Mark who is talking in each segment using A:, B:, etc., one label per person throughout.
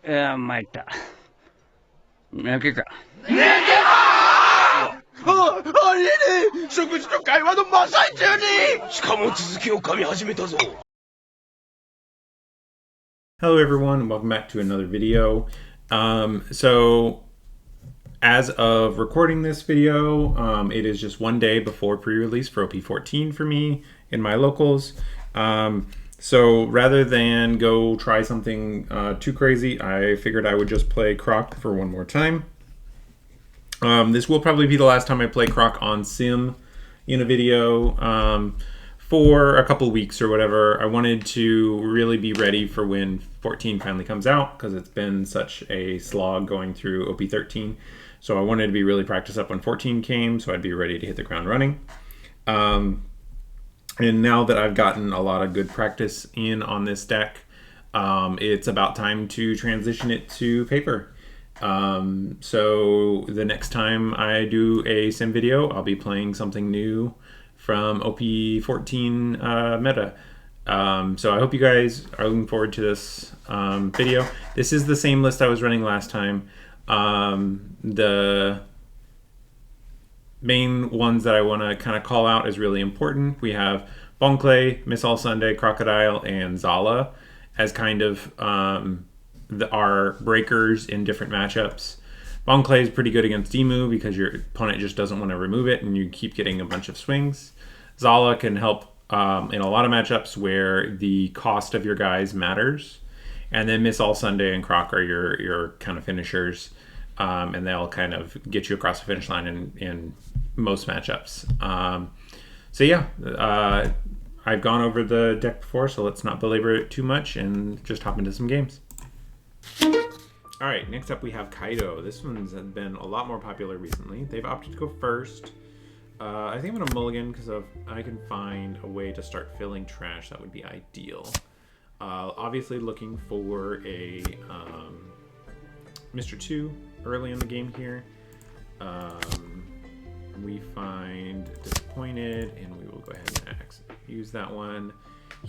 A: 参った。泣けか。
B: ありえねえ、食事と会話の真最中に。しかも続きを噛み始めたぞ。
C: Hello everyone and welcome back to another video. So as of recording this video, it is just one day before pre-release for OP14 for me in my locals. So rather than go try something too crazy, I figured I would just play Croc for one more time. This will probably be the last time I play Croc on Sim in a video for a couple weeks or whatever. I wanted to really be ready for when 14 finally comes out because it's been such a slog going through OP13. So I wanted to be really practiced up when 14 came so I'd be ready to hit the ground running. And now that I've gotten a lot of good practice in on this deck, it's about time to transition it to paper. So the next time I do a sim video, I'll be playing something new from OP14 meta. So I hope you guys are looking forward to this video. This is the same list I was running last time. The main ones that I want to kind of call out is really important. We have Bonclay, Miss All Sunday, Crocodile, and Zala as kind of our breakers in different matchups. Bonclay is pretty good against Emu because your opponent just doesn't want to remove it and you keep getting a bunch of swings. Zala can help in a lot of matchups where the cost of your guys matters. And then Miss All Sunday and Croc are your kind of finishers. And they'll kind of get you across the finish line in most matchups. So yeah, I've gone over the deck before, so let's not belabor it too much and just hop into some games. All right, next up we have Kaido. This one's been a lot more popular recently. They've opted to go first. I think I'm gonna mulligan because I can find a way to start filling trash. That would be ideal. Obviously looking for a Mr. 2 early in the game here. We find Disappointed, and we will go ahead and use that one.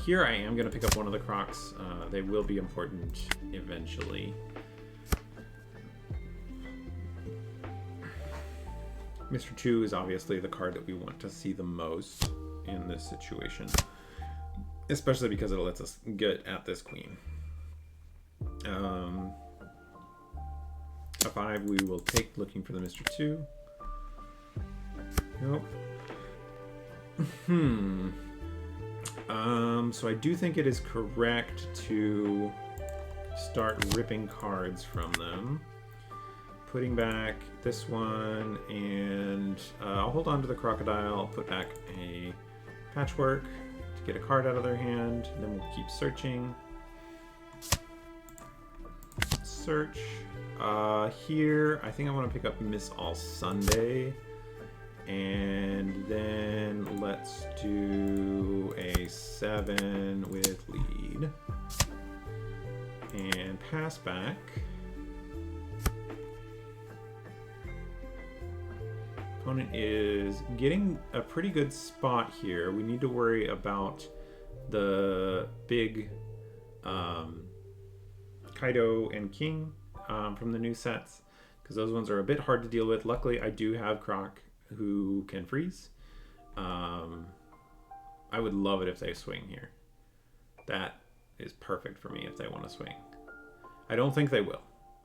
C: Here I am going to pick up one of the Crocs. They will be important eventually. Mr. 2 is obviously the card that we want to see the most in this situation, especially because it lets us get at this queen. A 5 we will take, looking for the Mr. 2. Nope. So I do think it is correct to start ripping cards from them. Putting back this one, and I'll hold on to the Crocodile. I'll put back a Patchwork to get a card out of their hand. Then we'll keep searching. Search. Here, I think I want to pick up Miss All Sunday. And then let's do a 7 with lead. And pass back. Opponent is getting a pretty good spot here. We need to worry about the big Kaido and King from the new sets, because those ones are a bit hard to deal with. Luckily, I do have Croc who can freeze. I would love it if they swing here. That is perfect for me if they want to swing. I don't think they will.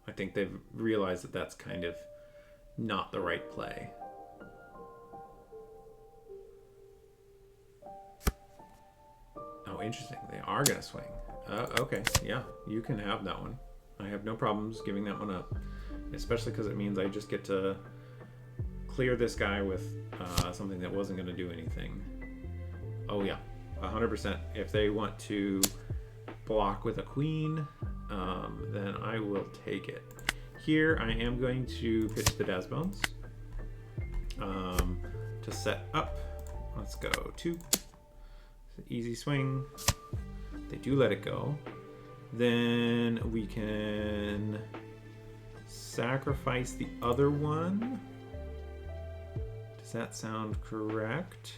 C: I think they've realized that that's kind of not the right play. Oh, interesting. They are going to swing. Okay, yeah, you can have that one. I have no problems giving that one up, especially because it means I just get to clear this guy with something that wasn't going to do anything. Oh yeah, 100%. If they want to block with a queen, then I will take it. Here I am going to pitch the Dazbones to set up. Let's go 2. Easy swing. They do let it go. Then we can sacrifice the other one. Does that sound correct?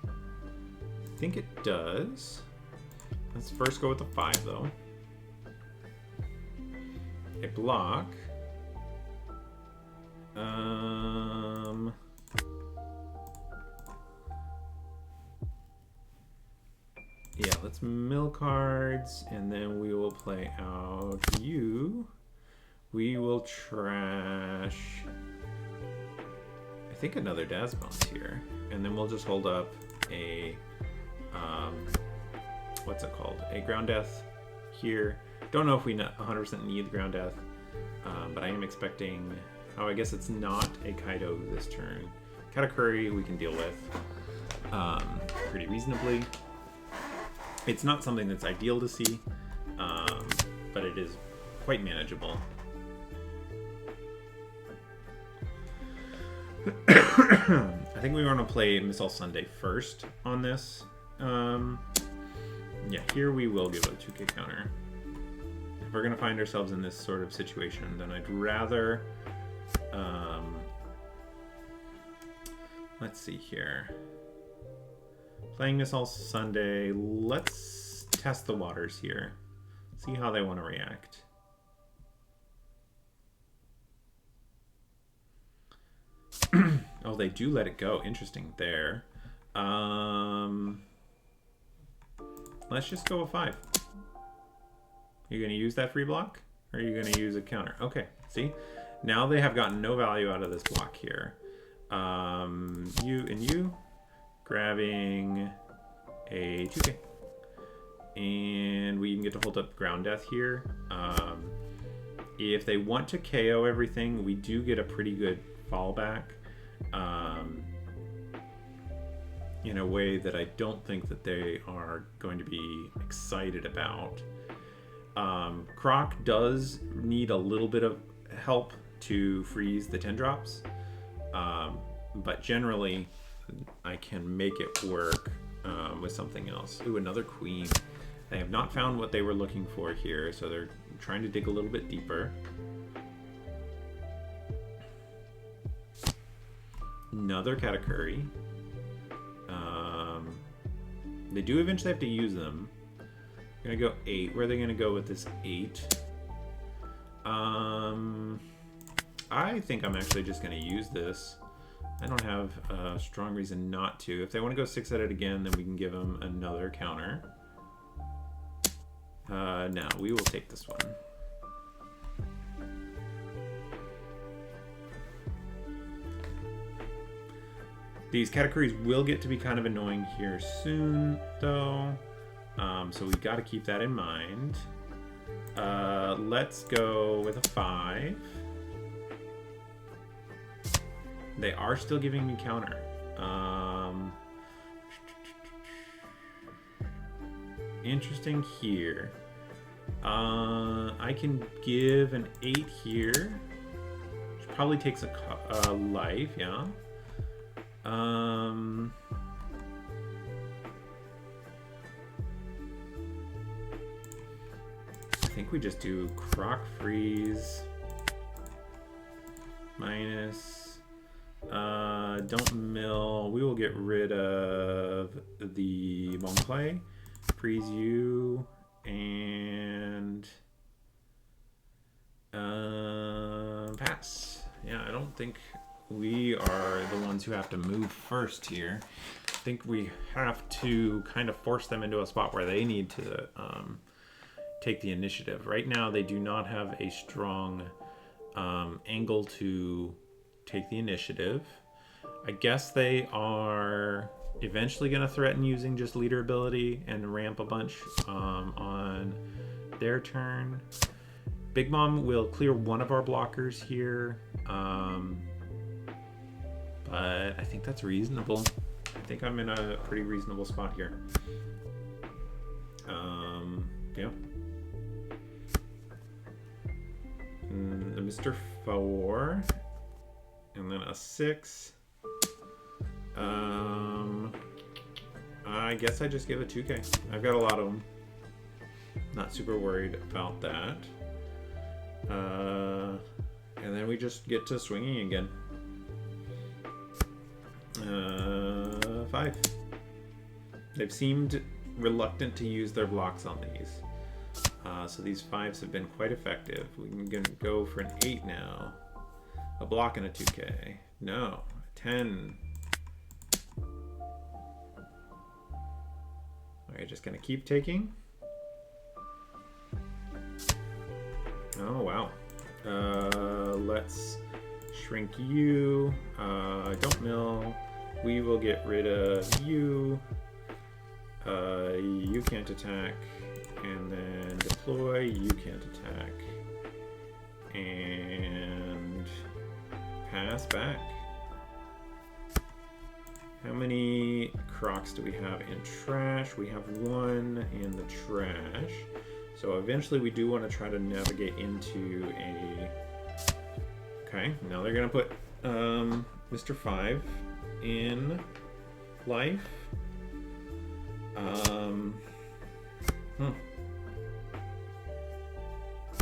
C: I think it does. Let's first go with the 5 though. a block. Yeah, let's mill cards, and then we will play out you. We will trash, I think, another Dazbones here, and then we'll just hold up a, what's it called? A Ground Death here. Don't know if we 100% need the Ground Death, but I am expecting, oh, I guess it's not a Kaido this turn. Katakuri we can deal with pretty reasonably. It's not something that's ideal to see, but it is quite manageable. I think we want to play Miss All Sunday first on this. Yeah, here we will give a 2K counter. If we're going to find ourselves in this sort of situation, then I'd rather... let's see here. Playing Miss All Sunday, let's test the waters here. See how they want to react. Oh, they do let it go. Interesting there. Let's just go with 5. You're going to use that free block? Or are you going to use a counter? Okay, see? Now they have gotten no value out of this block here. You and you. Grabbing a 2K. And we even get to hold up Ground Death here. If they want to KO everything, we do get a pretty good fallback. In a way that I don't think that they are going to be excited about. Croc does need a little bit of help to freeze the 10 drops. But generally, I can make it work with something else. Ooh, another queen. They have not found what they were looking for here, so they're trying to dig a little bit deeper. Another Katakuri. They do eventually have to use them. They're gonna go 8. Where are they gonna go with this 8? I think I'm actually just gonna use this. I don't have a strong reason not to. If they want to go 6 at it again, then we can give them another counter. No, we will take this one. These Katakuris will get to be kind of annoying here soon, though. So we've got to keep that in mind. Let's go with a 5. They are still giving me counter. Interesting here. I can give an 8 here, which probably takes a life, yeah. I think we just do Croc freeze minus. Don't mill. We will get rid of the bone clay. Freeze you and pass. Yeah, I don't think we are the ones who have to move first here. I think we have to kind of force them into a spot where they need to take the initiative. Right now, they do not have a strong angle to take the initiative. I guess they are eventually going to threaten using just leader ability and ramp a bunch on their turn. Big Mom will clear one of our blockers here, but I think that's reasonable. I think I'm in a pretty reasonable spot here. Yeah. The Mr. 4, and then a 6. I guess I just give a 2K. I've got a lot of them. Not super worried about that. And then we just get to swinging again. 5. They've seemed reluctant to use their blocks on these. So these 5s have been quite effective. We can go for an 8 now. A block and a 2K. No, 10. Alright, just gonna keep taking. Oh, wow. Let's shrink you. Don't mill. We will get rid of you. You can't attack. And then deploy. You can't attack. And pass back. How many Crocs do we have in trash? We have 1 in the trash. So eventually we do want to try to navigate into a... Okay, now they're going to put Mr. 5 in life.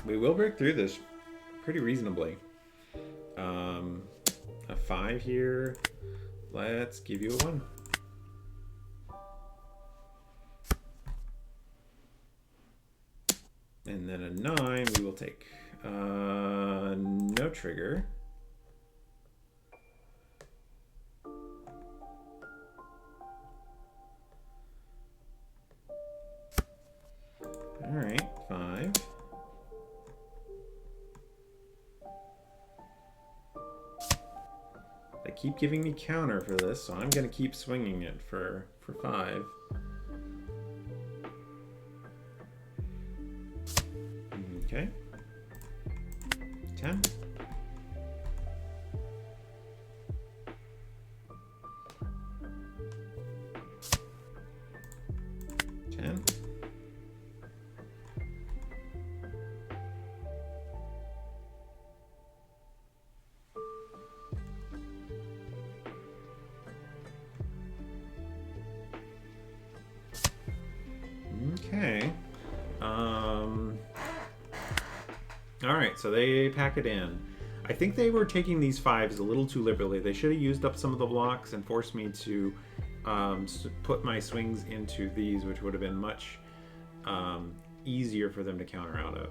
C: We will break through this pretty reasonably. A 5 here. Let's give you a 1. And then a 9 we will take. No trigger. Alright, 5. They keep giving me counter for this, so I'm going to keep swinging it for 5. Okay. 10. Okay. Alright, so they pack it in. I think they were taking these 5s a little too liberally. They should have used up some of the blocks and forced me to put my swings into these, which would have been much easier for them to counter out of.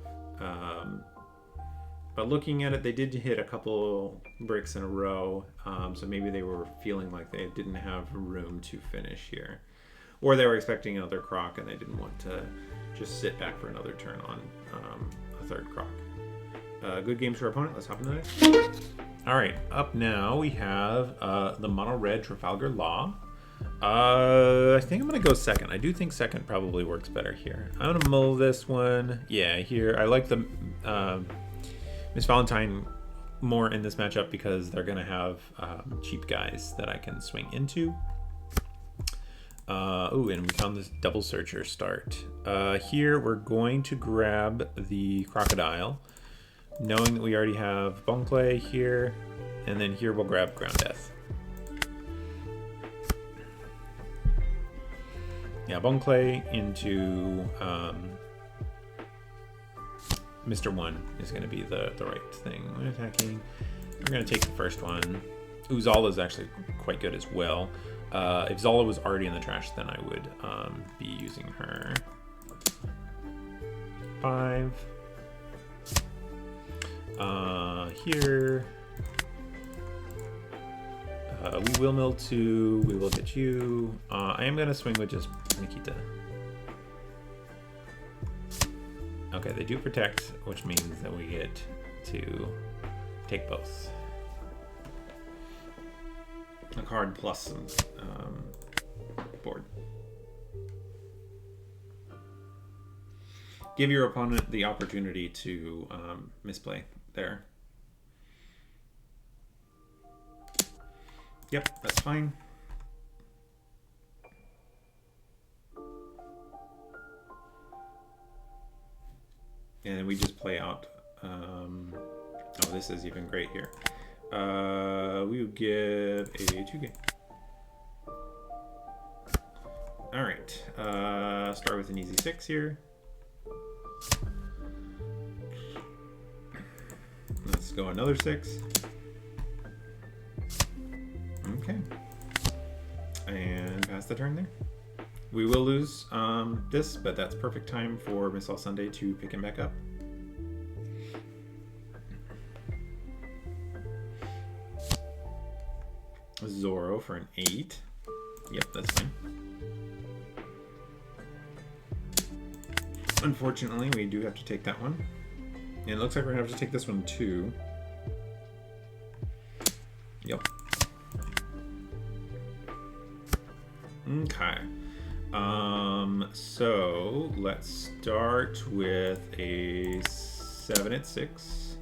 C: But looking at it, they did hit a couple bricks in a row, so maybe they were feeling like they didn't have room to finish here. Or they were expecting another Croc and they didn't want to just sit back for another turn on a third Croc. Good games for our opponent. Let's hop into it. All right, up now we have the mono red Trafalgar Law. I think I'm going to go second. I do think second probably works better here. I'm going to mull this one. Yeah, here. I like the Miss Valentine more in this matchup because they're going to have cheap guys that I can swing into. Ooh, and we found this double searcher start. Here we're going to grab the crocodile, knowing that we already have bone clay here, and then here we'll grab ground death. Yeah, bone clay into Mr. 1 is going to be the right thing. When attacking, we're going to take the first one. Ooh, Zala is actually quite good as well. If Zala was already in the trash, then I would be using her. 5. Here. We will mill 2. We will get you. I am going to swing with just Nikita. Okay, they do protect, which means that we get to take both. A card plus some board. Give your opponent the opportunity to misplay there. Yep, that's fine. And then we just play out. Oh, this is even great here. We would give a 2K. Alright, start with an easy 6 here. Let's go another 6. Okay. And pass the turn there. we will lose this, but that's perfect time for Miss All Sunday to pick him back up. Zorro for an 8. Yep, that's fine. Unfortunately, we do have to take that one. And it looks like we're going to have to take this one too. Yep. Okay. So let's start with a 7 at 6.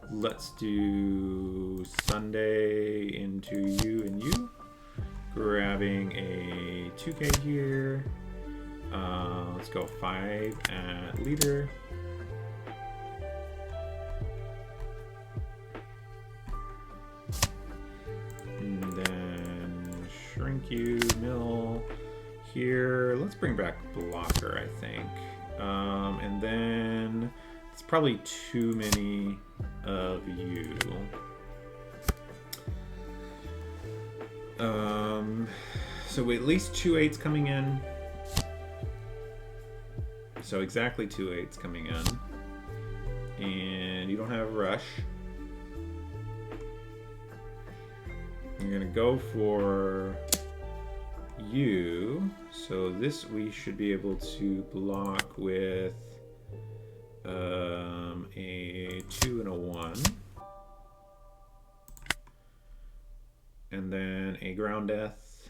C: Let's do Sunday into you and you. Grabbing a 2K here. Let's go 5 at leader. And then shrink you, mill here. Let's bring back blocker, I think. And then it's probably too many of you. So at least 2 8s coming in. So exactly 2 8s coming in. And you don't have rush. You're gonna go for you. So this we should be able to block with a 2 and a 1. And then a ground death.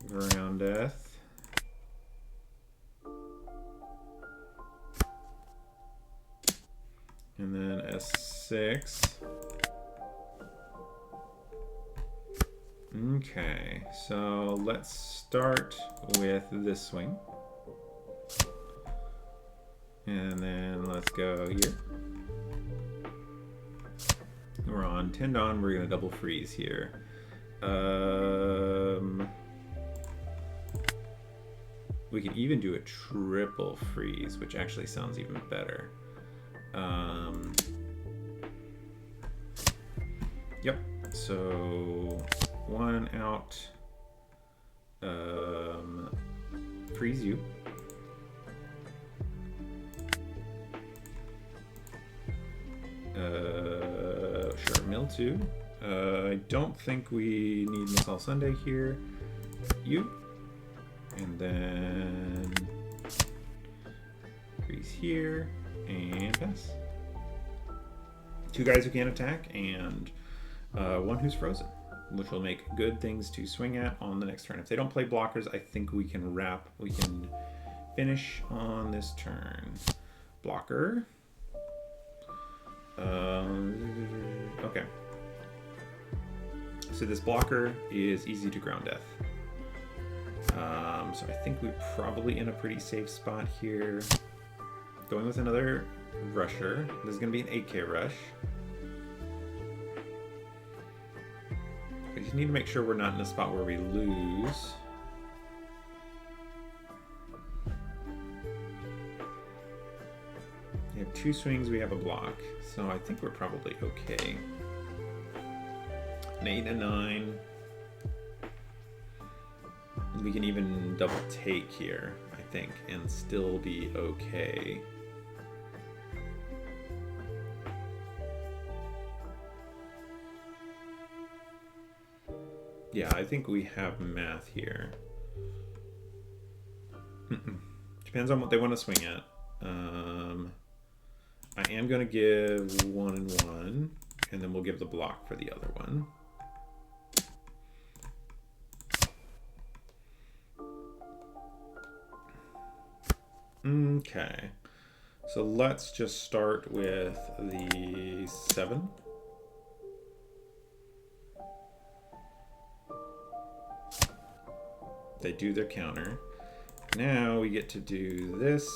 C: Ground death. And then a 6. Okay, so let's start with this swing. And then let's go here. We're on 10 on, we're gonna double freeze here. We can even do a triple freeze, which actually sounds even better. Yep, so 1 out, freeze you. Sure, mill 2. I don't think we need Miss All Sunday here. You. And then freeze here and pass. 2 guys who can't attack and 1 who's frozen, which will make good things to swing at on the next turn. If they don't play blockers, I think we can finish on this turn. Blocker. Okay. So this blocker is easy to ground death. So I think we're probably in a pretty safe spot here. Going with another rusher. This is going to be an 8K rush. We just need to make sure we're not in a spot where we lose. We have 2 swings, we have a block. So I think we're probably okay. An 8 and 9. We can even double take here, I think, and still be okay. Yeah, I think we have math here. Depends on what they want to swing at. I am going to give 1 and 1, and then we'll give the block for the other one. Okay, so let's just start with the 7. They do their counter. Now we get to do this.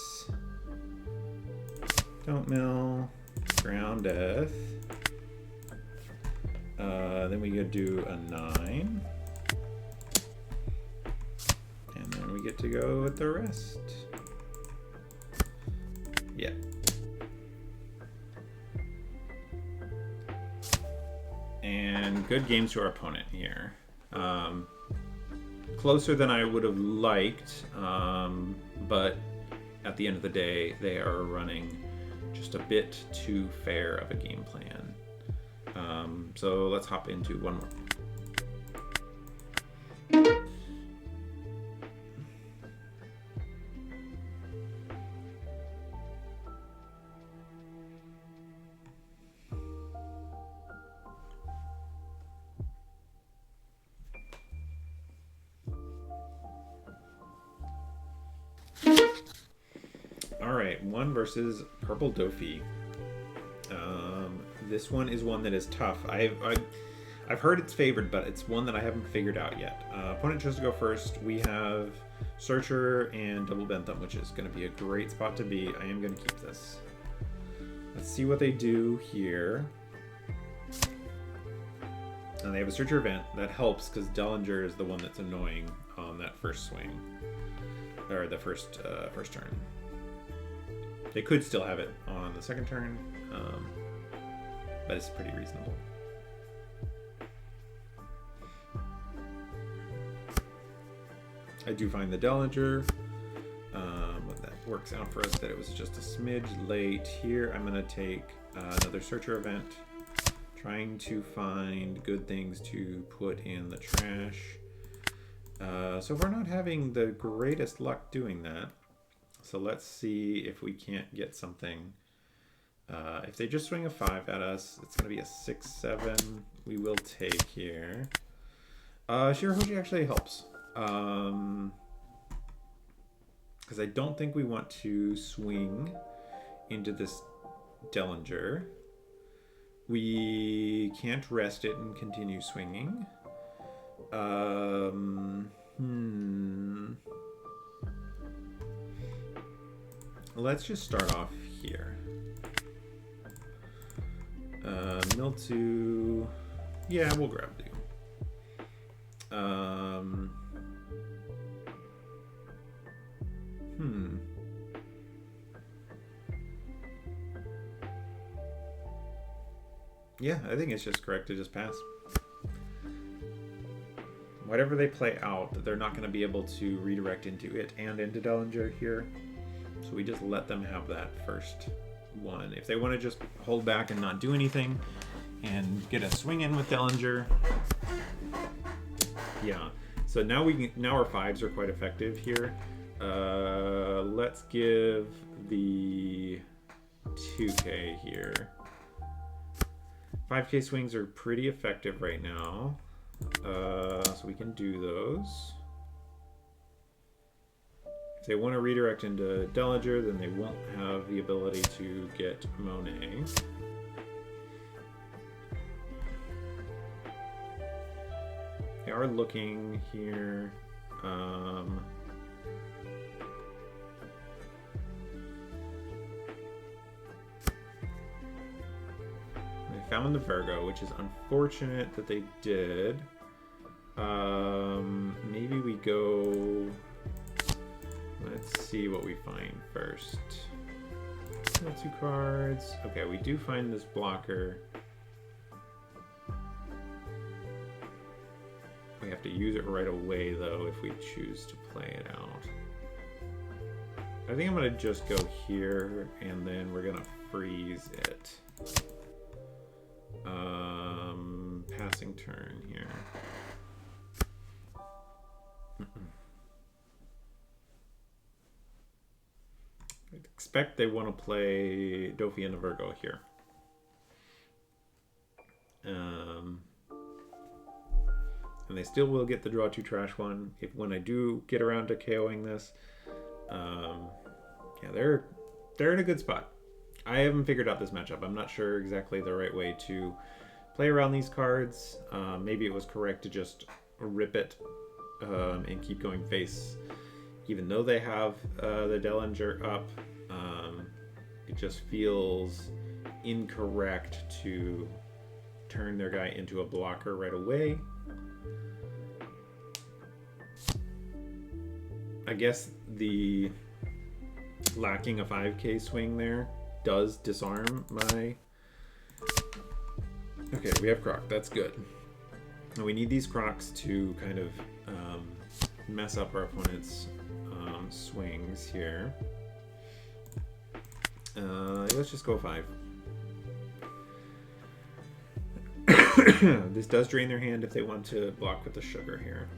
C: Don't mill. Ground death. Then we get to do a 9. And then we get to go with the rest. Yeah. And good games to our opponent here. Closer than I would have liked, but at the end of the day, they are running just a bit too fair of a game plan. So let's hop into one more. Alright, 1 versus Purple Dofi. This one is one that is tough. I've heard it's favored, but it's one that I haven't figured out yet. Opponent chose to go first. We have Searcher and Double Bentham, which is going to be a great spot to be. I am going to keep this. Let's see what they do here. And they have a Searcher event. That helps because Dellinger is the one that's annoying on that first swing. Or the first turn. They could still have it on the second turn, but it's pretty reasonable. I do find the Dellinger, but that works out for us that it was just a smidge late. Here I'm going to take another Searcher event, trying to find good things to put in the trash. So we're not having the greatest luck doing that. So let's see if we can't get something. If they just swing a 5 at us, it's going to be a 6-7. We will take here. Shirahoshi actually helps. Because I don't think we want to swing into this Dellinger. We can't rest it and continue swinging. Let's just start off here. Miltu. Yeah, we'll grab you. Yeah, I think it's just correct to just pass. Whatever they play out, they're not going to be able to redirect into it and into Dellinger here. So we just let them have that first one. If they want to just hold back and not do anything and get a swing in with Dellinger. Yeah. So now our 5s are quite effective here. Let's give the 2K here. 5K swings are pretty effective right now. So we can do those. If they want to redirect into Dellinger, then they won't have the ability to get Monet. They are looking here. They found the Virgo, which is unfortunate that they did. Maybe we go... Let's see what we find first. Kill 2 cards. Okay, we do find this blocker. We have to use it right away, though, if we choose to play it out. I think I'm going to just go here, and then we're going to freeze it. Passing turn here. I expect they want to play Dofi and the Virgo here. And they still will get the draw 2 trash one when I do get around to KOing this. Yeah, they're in a good spot. I haven't figured out this matchup. I'm not sure exactly the right way to play around these cards. Maybe it was correct to just rip it and keep going face, even though they have the Dellinger up. It just feels incorrect to turn their guy into a blocker right away. I guess the lacking a 5k swing there does disarm my... Okay, we have Croc. That's good. And we need these Crocs to kind of mess up our opponent's swings here. Let's just go 5. This does drain their hand if they want to block with the sugar here.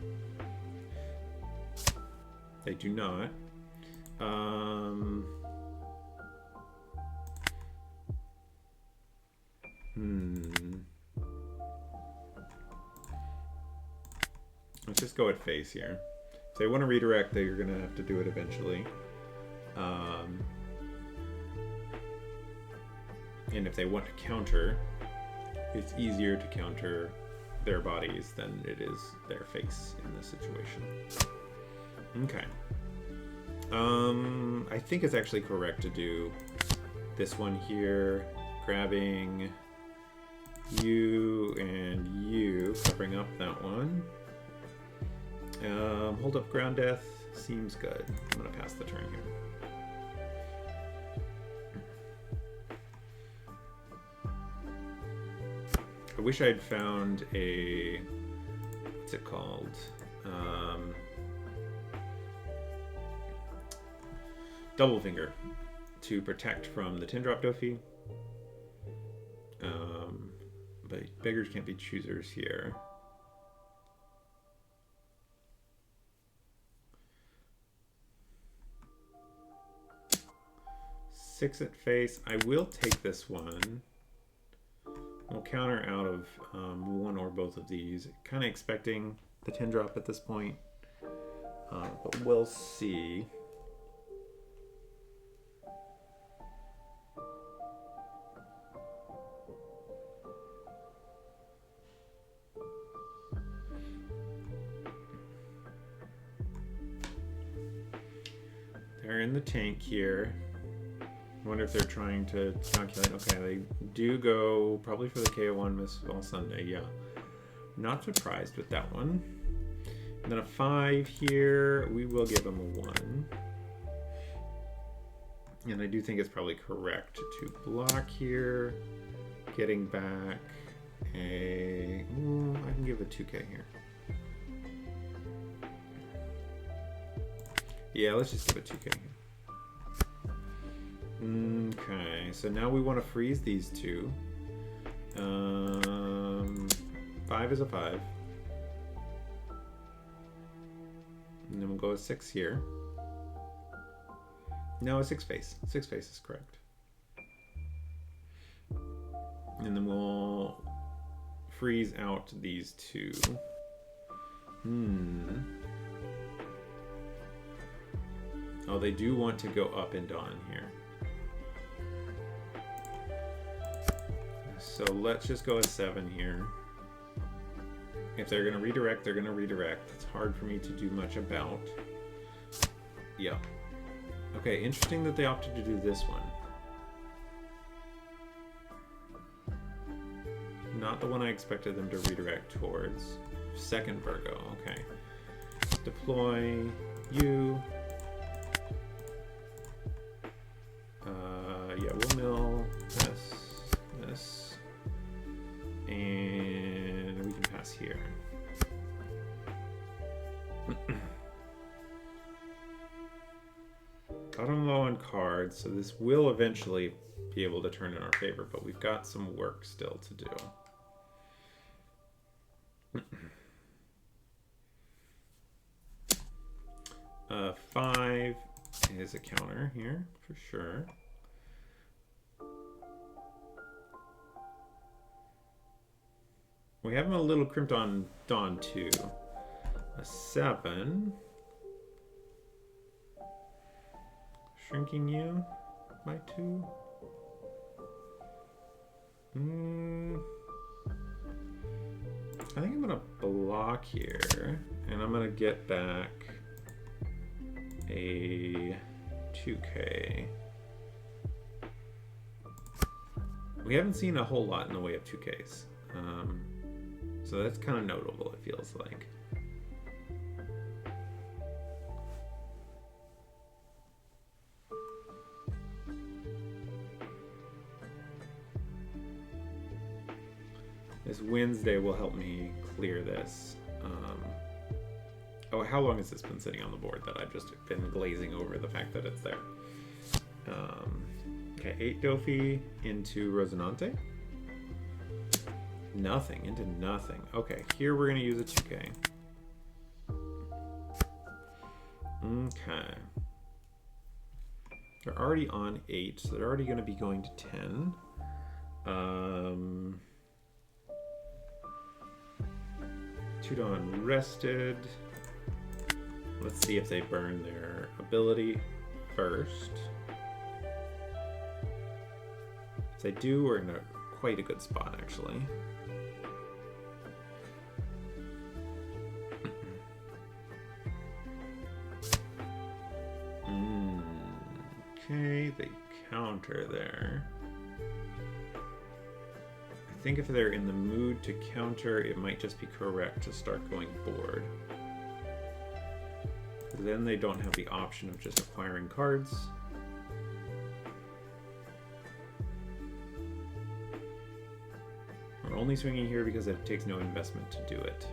C: They do not. Let's just go at face here. If they want to redirect, they're going to have to do it eventually. And if they want to counter, it's easier to counter their bodies than it is their face in this situation. Okay. I think it's actually correct to do this one here, grabbing you and you, covering up that one. Hold up ground death seems good. I'm gonna pass the turn here. I wish I'd found a, what's it called? Double finger to protect from the tin drop Dofi. But beggars can't be choosers here. Six at face. I will take this one. We'll counter out of one or both of these. Kind of expecting the 10 drop at this point, but we'll see. They're in the tank here. I wonder if they're trying to calculate. Okay, they do go probably for the KO1 miss all Sunday. Yeah, not surprised with that one. And then a 5 here. We will give them a 1. And I do think it's probably correct to block here. Getting back a... I can give a 2k here. Yeah, let's just give it 2k here. Okay, so now we want to freeze these two. 5 is a 5. And then we'll go a 6 here. No, a 6 face. 6 face is correct. And then we'll freeze out these two. Oh, they do want to go up and down here. So let's just go a 7 here. If they're going to redirect, they're going to redirect. It's hard for me to do much about. Yeah. Okay, interesting that they opted to do this one. Not the one I expected them to redirect towards. Second Virgo, okay. Deploy you. Yeah, we'll mill this. And we can pass here. Bottom low on cards, so this will eventually be able to turn in our favor, but we've got some work still to do. 5 is a counter here, for sure. We have him a little crimped on Dawn too. A 7. Shrinking you by 2. I think I'm gonna block here, and I'm gonna get back a 2k. We haven't seen a whole lot in the way of 2ks. So that's kind of notable, it feels like. Wednesday will help me clear this. Oh, how long has this been sitting on the board that I've just been glazing over the fact that it's there? Okay, 8 Dofi into Rosinante. Nothing, into nothing. Okay, here we're going to use a 2K. Okay. They're already on 8, so they're already going to be going to 10. 2 Dawn rested. Let's see if they burn their ability first. If they do, we're in quite a good spot, actually. Okay, they counter there. I think if they're in the mood to counter, it might just be correct to start going board. Then they don't have the option of just acquiring cards. We're only swinging here because it takes no investment to do it.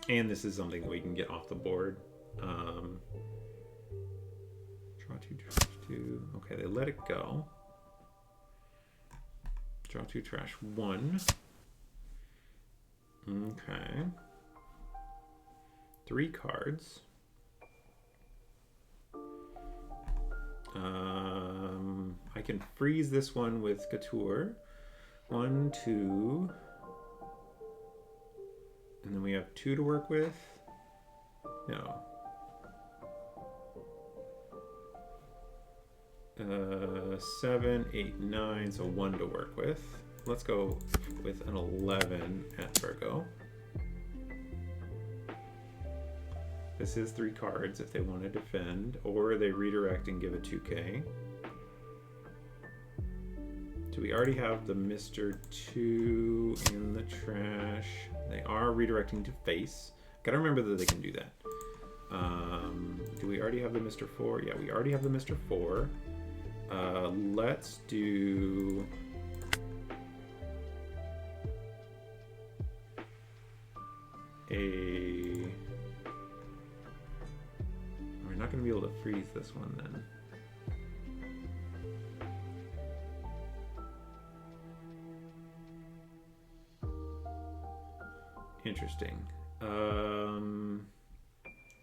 C: And this is something that we can get off the board. Draw 2, trash 2. Okay, they let it go. Draw 2, trash 1. Okay. 3 cards. I can freeze this one with Couture. 1, 2. And then we have 2 to work with. No. 7, 8, 9, so 1 to work with. Let's go with an 11 at Virgo. This is 3 cards if they want to defend, or they redirect and give a 2K. Do we already have the Mr. 2 in the trash? They are redirecting to face. Gotta remember that they can do that. Do we already have the Mr. 4? Yeah, we already have the Mr. 4. Let's do... We're not going to be able to freeze this one then. Interesting.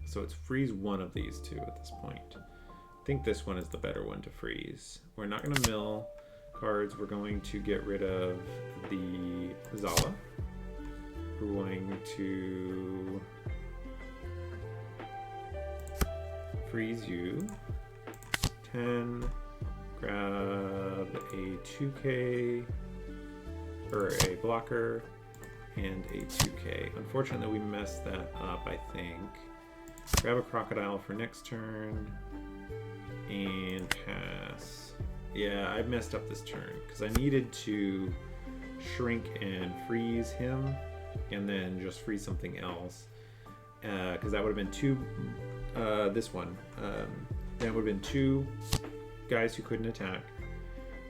C: So it's freeze one of these two at this point. I think this one is the better one to freeze. We're not going to mill cards. We're going to get rid of the Zala. We're going to freeze you. 10. Grab a 2K or a blocker and a 2K. Unfortunately, we messed that up, I think. Grab a crocodile for next turn and pass. Yeah, I messed up this turn because I needed to shrink and freeze him and then just freeze something else because that would have been two, this one. That would have been 2 guys who couldn't attack,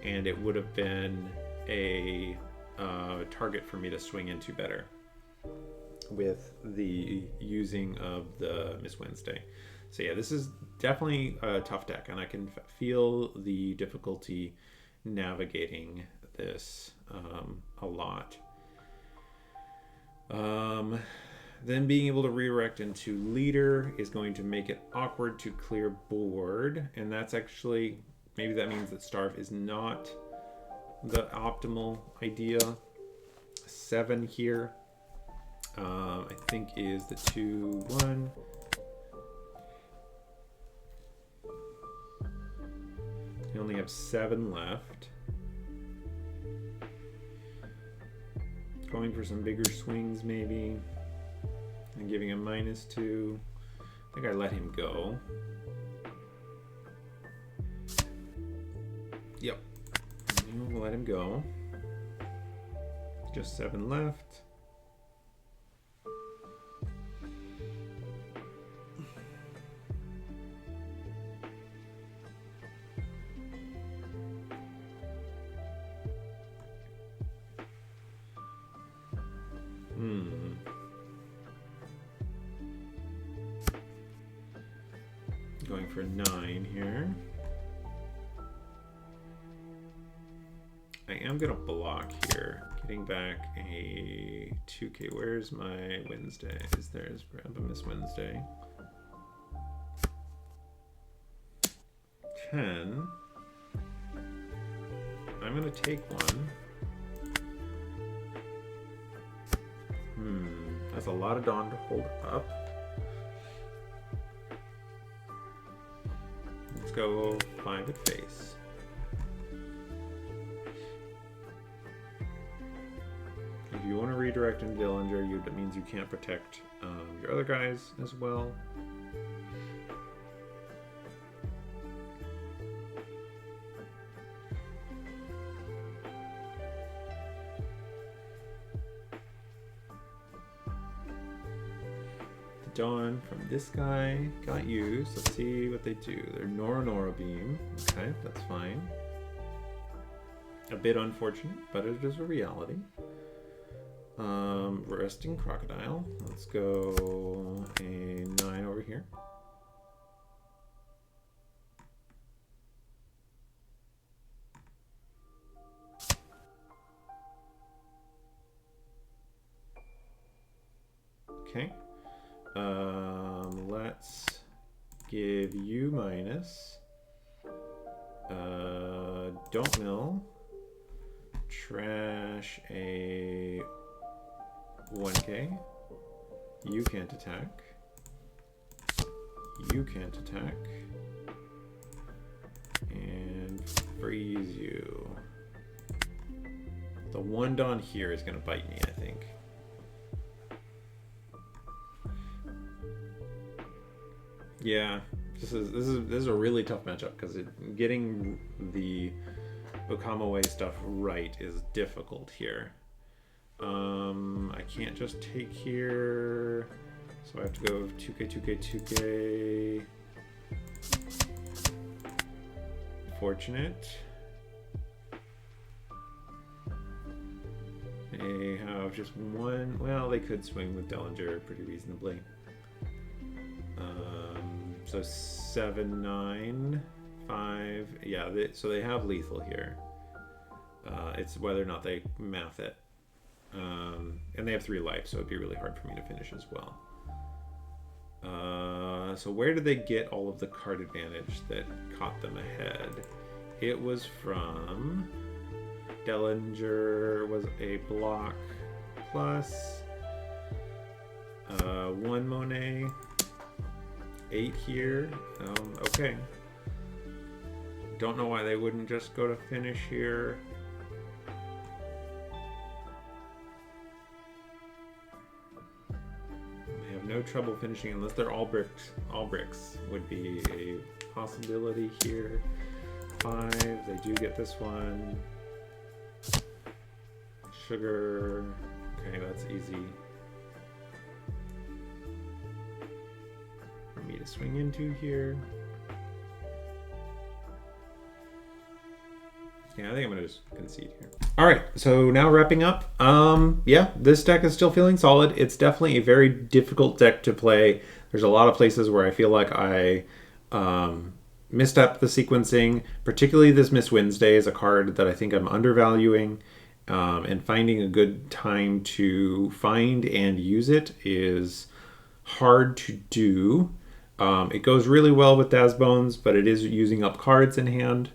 C: and it would have been a target for me to swing into better with the using of the Miss Wednesday. So yeah, this is definitely a tough deck, and I can feel the difficulty navigating this a lot. Then being able to redirect into leader is going to make it awkward to clear board, and that's actually, maybe that means that Starve is not the optimal idea. 7 here, I think is the 2-1. You only have 7 left. Going for some bigger swings maybe. And giving him -2. I think I let him go. Yep. We'll let him go. Just 7 left. Going for 9 here. I am gonna block here. Getting back a 2K. Where's my Wednesdays? There's grab a Miss Wednesday. 10. I'm gonna take one. That's a lot of Dawn to hold up. Let's go 5 at face. If you want to redirect into Dillinger, that means you can't protect your other guys as well. Dawn from this guy got used. Let's see what they do. They're Nora beam. Okay, that's fine. A bit unfortunate, but it is a reality. Resting crocodile. Let's go a 9 over here. Okay. Let's give you minus. Don't mill. Trash a 1K. You can't attack. You can't attack. And freeze you. The 1 Dawn here is going to bite me, I think. Yeah, this is a really tough matchup because getting the Okama stuff right is difficult here. I can't just take here, so I have to go 2K. Fortunate. They have just one. Well, they could swing with Dillinger pretty reasonably. So 7, 9, 5. Yeah, so they have lethal here. It's whether or not they math it. And they have 3 life, so it'd be really hard for me to finish as well. So where did they get all of the card advantage that caught them ahead? It was from Dillinger was a block plus 1 Monet. 8 here. Okay. Don't know why they wouldn't just go to finish here. They have no trouble finishing unless they're all bricks. All bricks would be a possibility here. 5. They do get this one. Sugar. Okay, that's easy. Me to swing into here. Yeah, I think I'm gonna just concede here. All right, so now wrapping up. Yeah, this deck is still feeling solid. It's definitely a very difficult deck to play. There's a lot of places where I feel like I missed up the sequencing. Particularly this Miss Wednesday is a card that I think I'm undervaluing. And finding a good time to find and use it is hard to do. It goes really well with Dazbones, but it is using up cards in hand.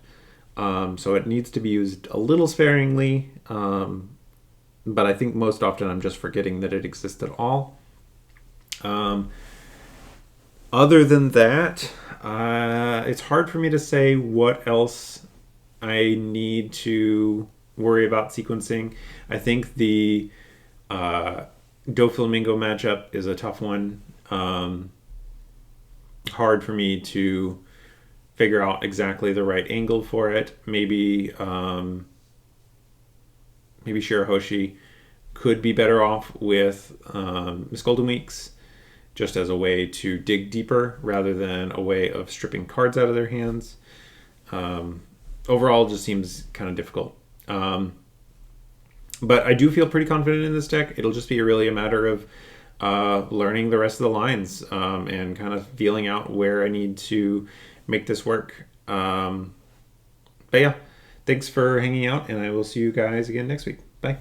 C: So it needs to be used a little sparingly. But I think most often I'm just forgetting that it exists at all. Other than that, it's hard for me to say what else I need to worry about sequencing. I think the Doflamingo matchup is a tough one. Hard for me to figure out exactly the right angle for it. Maybe Shirahoshi could be better off with Miss Golden Weeks, just as a way to dig deeper rather than a way of stripping cards out of their hands. Overall, it just seems kind of difficult. But I do feel pretty confident in this deck. It'll just be really a matter of learning the rest of the lines and kind of feeling out where I need to make this work. But yeah, thanks for hanging out, and I will see you guys again next week. Bye.